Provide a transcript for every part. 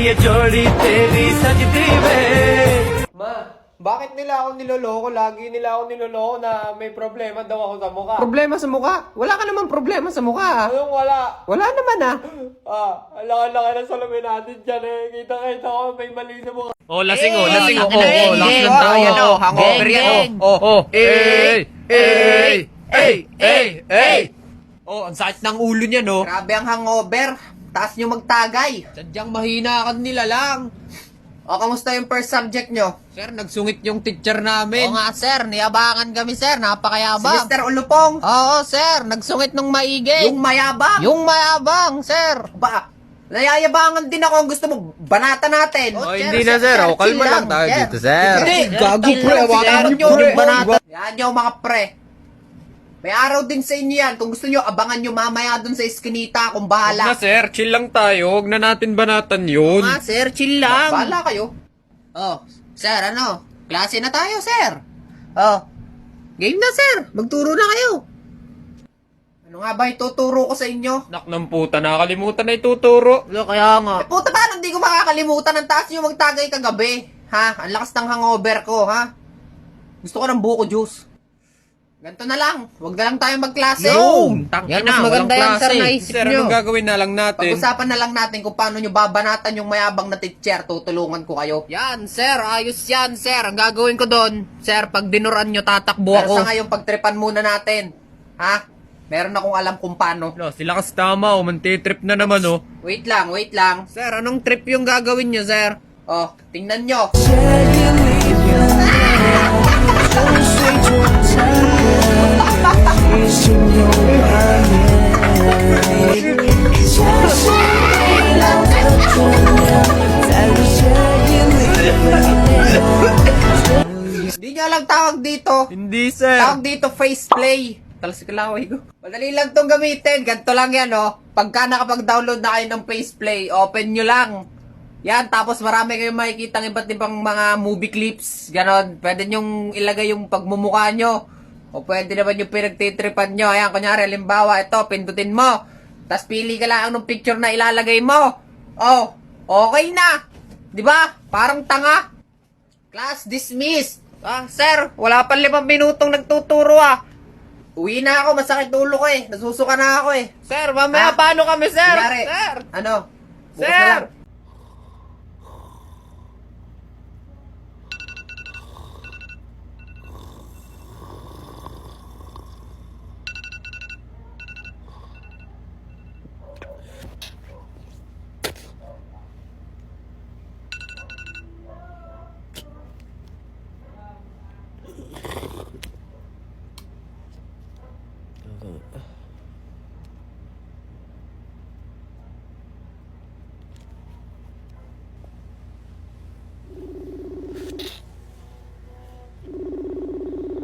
ये जोड़ी तेरी सजती वे। Ma, bakit nila ako niloloko? Lagi nila ako niloloko na may problema daw ako sa mukha. Problema sa mukha? Wala ka naman problema sa mukha. Anong wala? Wala naman Laki-laki ng salamin natin dyan eh. Kita-kita ko may mali sa mukha. Oh, lasing oh. Lasing Oh, tayo. yan oh. Hangover yan oh. Oh, ang sakit ng ulo niya, no? Grabe ang hangover. Taas nyo magtagay. Sadyang mahina ka nila lang. O, kamusta yung first subject nyo? Sir, nagsungit yung teacher Oo namin. nga sir, niyabangan kami sir, Si napakayabang. Mr. Ulupong. Oo sir, nagsungit nung maigi. Yung mayabang. Yung mayabang sir. Ba, nayayabangan din ako. Ang gusto mo, banata natin. Oh, hindi na, sir. Oh, kalma lang tayo dito, sir. Hindi, gago, pre. Hawakan niyo, Yung pre. banata. Yan nyo, mga pre. May araw din sa inyo yan. Kung gusto nyo, abangan nyo mamaya dun sa iskinita. Kung Huwag na, bahala. sir. Chill lang tayo. Huwag na natin banatan yun. Ah sir, chill lang. Bahala kayo. Oh, sir ano? Klase na tayo sir. Oh, game na sir, magturo na kayo. Ano nga ba ituturo ko sa inyo? Nak ng puta, nakakalimutan na ituturo. Ano kaya nga? Puta, paano hindi ko makakalimutan ang taas nyo magtagay kagabi? Ha? Ang lakas ng hangover ko, ha? Gusto ko ng buko juice. Ganito na lang. Huwag na lang tayo magklase. Yan, Tangina, mas maganda yan, walang sir, klase. naisip Sir, nyo. anong gagawin na lang natin? Pag-usapan na lang natin kung paano nyo babanatan yung mayabang na teacher. Tutulungan ko kayo. Yan sir, ayos yan sir. Ang gagawin ko doon, sir, pag dinuran nyo, tatakbo Pero ako. sa ngayon, pagtripan muna natin. Ha? Meron akong alam kung paano. Wala, sila kasi tama, oh. Mantitrip na naman, oh. Wait lang, wait lang. Sir, anong trip yung gagawin nyo sir? Oh, tingnan nyo. Hindi nyo lang tawag dito. Hindi, sir. Tawag dito face play. Talas ka laway ko. Madali lang tong gamitin. Ganito lang yan, oh. Pagka nakapag-download na kayo ng face play, open nyo lang. Yan, tapos marami kayong makikita ng iba't ibang mga movie clips. Ganon. Pwede nyong ilagay yung pagmumukha nyo. O pwede naman yung pinagtitripan nyo. Ayan, kunyari, halimbawa, ito, pindutin mo. Tapos pili ka lang ng picture na ilalagay mo. Oh, okay na. Di ba? Parang tanga. Class dismissed. Ah, sir, wala pa 5 minutong nagtuturo ah. Uwi na ako, masakit ulo ko eh. Nasusuka na ako eh. Sir, mamaya paano kami sir? Kunyari, Sir! ano? Bukas Sir! na lang.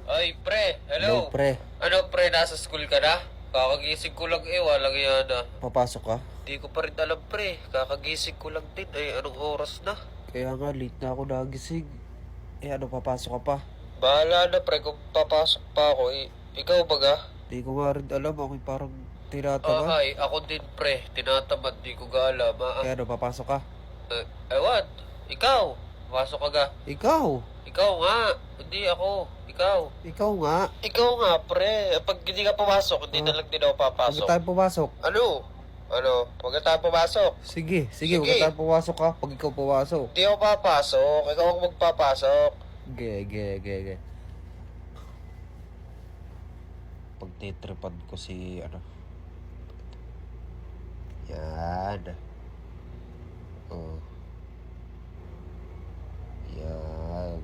Ay, pre. Hello. pre. Ano, pre? Nasa school ka na? Kakagising ko lang walang yan ah. Papasok ka? Di ko pa rin alam, pre. Kakagising ko lang din. Ay, anong oras na? Kaya nga, late na ako nagising. Papasok ka pa? Bahala na, pre. Kung papasok pa ako, ikaw baga? Di ko nga rin alam. Ako'y parang tinatamad. Ay, ako din, pre. Tinatamad. Di ko ga alam. Kaya papasok ka? Ewan. Ikaw. Pasok ka ga. Ikaw! Ikaw nga. Hindi ako. Ikaw. Ikaw nga! Ikaw nga, pre. Pag hindi ka pumasok, hindi na lang din ako papasok. Huwag tayo pumasok. Ano? Huwag tayo pumasok. Sige, Sige. huwag tayo pumasok ka pag ikaw pumasok. Hindi ako papasok. Ikaw ang magpapasok. Ge. Pagtitripan ko si Yan. Oh. Yan.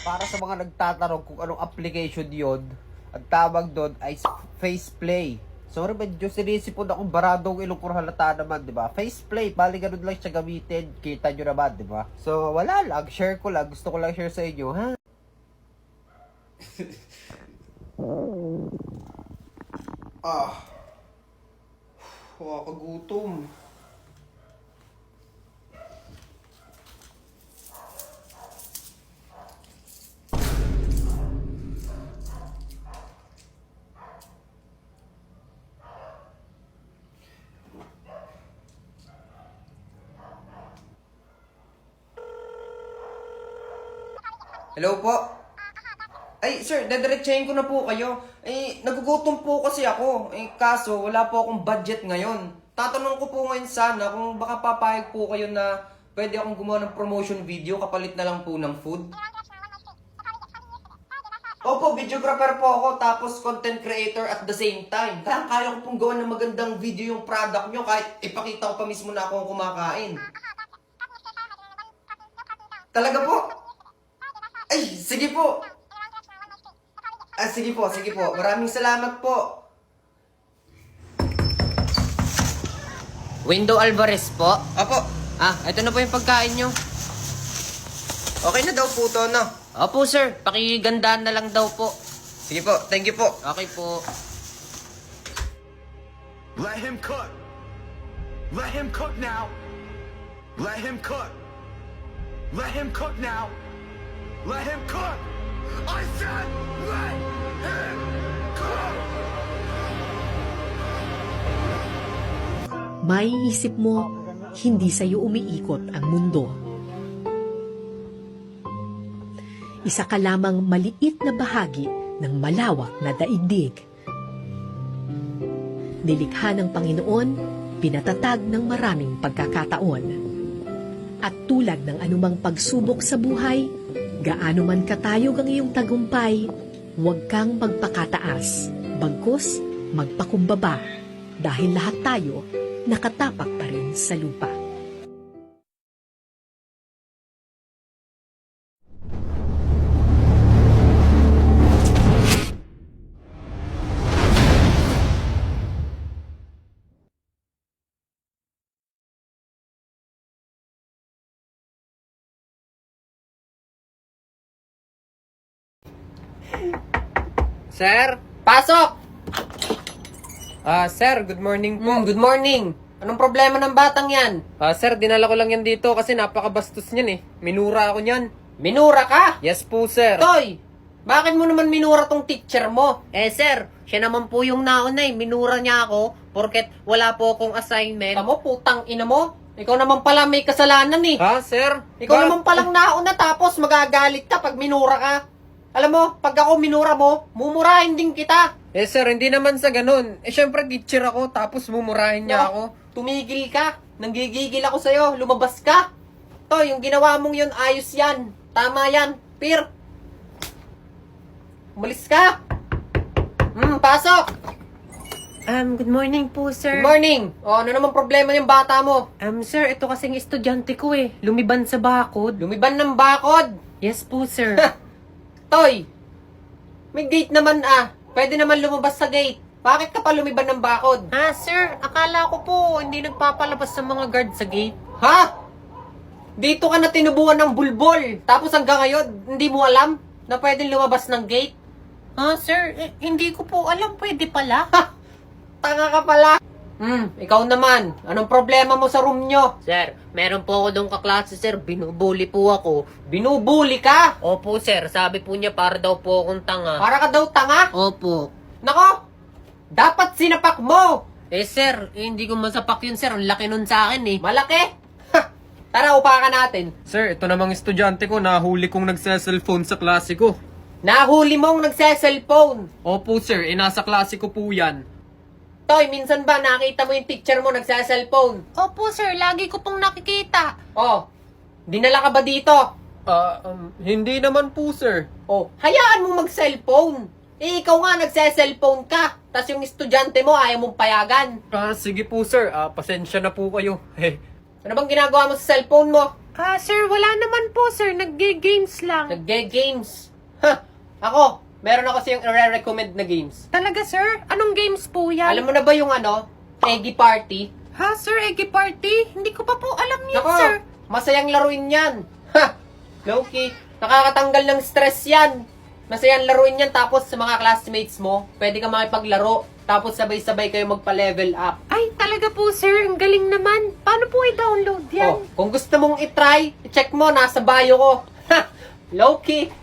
Para sa mga nagtatanong kung anong application yon, ang tawag doon ay Faceplay. Sorry, medyo sinisipon akong baradong ilong ko halata naman, di ba? Faceplay, bali ganun lang siya gamitin. Kita nyo naman, di ba? So, wala lang. Share ko lang. Gusto ko lang share sa inyo, ha? Nakakagutom. Hello po? Ay, sir, dadiretsahin ko na po kayo. Eh, nagugutom po kasi ako. Eh, kaso, wala po akong budget ngayon. Tatanong ko po ngayon sana kung baka papayag po kayo na pwede akong gumawa ng promotion video kapalit na lang po ng food. Opo, videographer po ako, tapos content creator at the same time. Kaya ko pong gawa ng magandang video yung product nyo kahit ipakita ko pa mismo na ako ang kumakain. Talaga po? Ay, sige po. Sige po. Maraming salamat po. Window Alvarez po. Apo, Ito na po yung pagkain nyo. okay na daw po to, no? Opo, sir. Pakigandaan na lang daw po. Sige po, thank you po. Okay po. Let him cook. Let him cook now. Let him cook. Let him cook now. Let him cook. I said let him cook. Maiisip mo, hindi sa'yo umiikot ang mundo. Isa ka lamang maliit na bahagi ng malawak na daigdig. Nilikha ng Panginoon, pinatatag ng maraming pagkakataon. At tulad ng anumang pagsubok sa buhay, gaano man katayog ang iyong tagumpay, huwag kang magpakataas, bagkus magpakumbaba, dahil lahat tayo nakatapak pa rin sa lupa. Sir? Pasok! Sir, good morning po. Good morning. Anong problema ng batang yan? Sir, dinala ko lang yan dito kasi napakabastos niyan eh. Minura ako niyan. Minura ka? Yes po, sir. Toy, bakit mo naman minura tong teacher mo? Sir, siya naman po yung nauna eh. Minura niya ako porket wala po akong assignment. Tamo, putang ina mo. Ikaw naman pala may kasalanan eh. Ha, sir? Ikaw naman palang nauna tapos magagalit ka pag minura ka. Alam mo, pag ako minura mo, mumurahin din kita. Sir, hindi naman sa ganun. Syempre, teacher ako, tapos mumurahin niya ako. Tumigil ka. Nanggigigil ako sa'yo. Lumabas ka. To, yung ginawa mong yun, ayos yan. Tama yan. Pir. Umalis ka. Pasok. Good morning po, sir. Good morning. Ano naman problema yung bata mo? Sir, ito kasing estudyante ko eh. Lumiban sa bakod. Lumiban ng bakod. Yes po, sir. Toy, may gate naman Pwede naman lumabas sa gate. Bakit ka pa lumiban ng bakod? Sir, akala ko po hindi nagpapalabas sa mga guard sa gate. Ha? Dito ka na tinubuan ng bulbol. Tapos hanggang ngayon, hindi mo alam na pwedeng lumabas ng gate? Sir, hindi ko po alam, pwede pala. Tanga ka pala. Ikaw naman. Anong problema mo sa room nyo? Sir, meron po ako doon kaklase, sir. Binubuli po ako. Binubuli ka? Opo, sir. Sabi po niya para daw po akong tanga. Para ka daw tanga? Opo. Nako, dapat sinapak mo. Sir, hindi ko masapak yun, sir. Ang laki nun sa akin eh. Malaki? Tara, upakan natin. Sir, ito namang estudyante ko, nahuli kong nagsa-cellphone sa klase ko. Nahuli mong nagse-cellphone. Opo, sir, nasa klase ko po yan. Toy, minsan ba nakita mo yung teacher mo nagse-cellphone? Opo, sir. Lagi ko pong nakikita. Oh, dinala ka ba dito? Hindi naman po, sir. Oh, hayaan mo mag-cellphone. Ikaw nga nagse-cellphone ka. Tapos yung estudyante mo ayaw mong payagan. Sige po, sir. Pasensya na po kayo. Ano bang ginagawa mo sa cellphone mo? Sir, wala naman po, sir. Nagge-games lang. Nagge-games. Ako, meron ako siyang i-recommend na games. Talaga, sir? Anong games po yan? Alam mo na ba yung Eggy Party? Sir? Eggy Party? Hindi ko pa po alam yan, Nako, sir. masayang laruin yan. Low-key, nakakatanggal ng stress yan. Masayang laruin yan, tapos sa mga classmates mo, pwede ka makipaglaro, tapos sabay-sabay kayo magpa-level up. Ay, talaga po, sir. Ang galing naman. Paano po i-download yan? Kung gusto mong i-try, i-check mo, nasa bio ko. Low-key,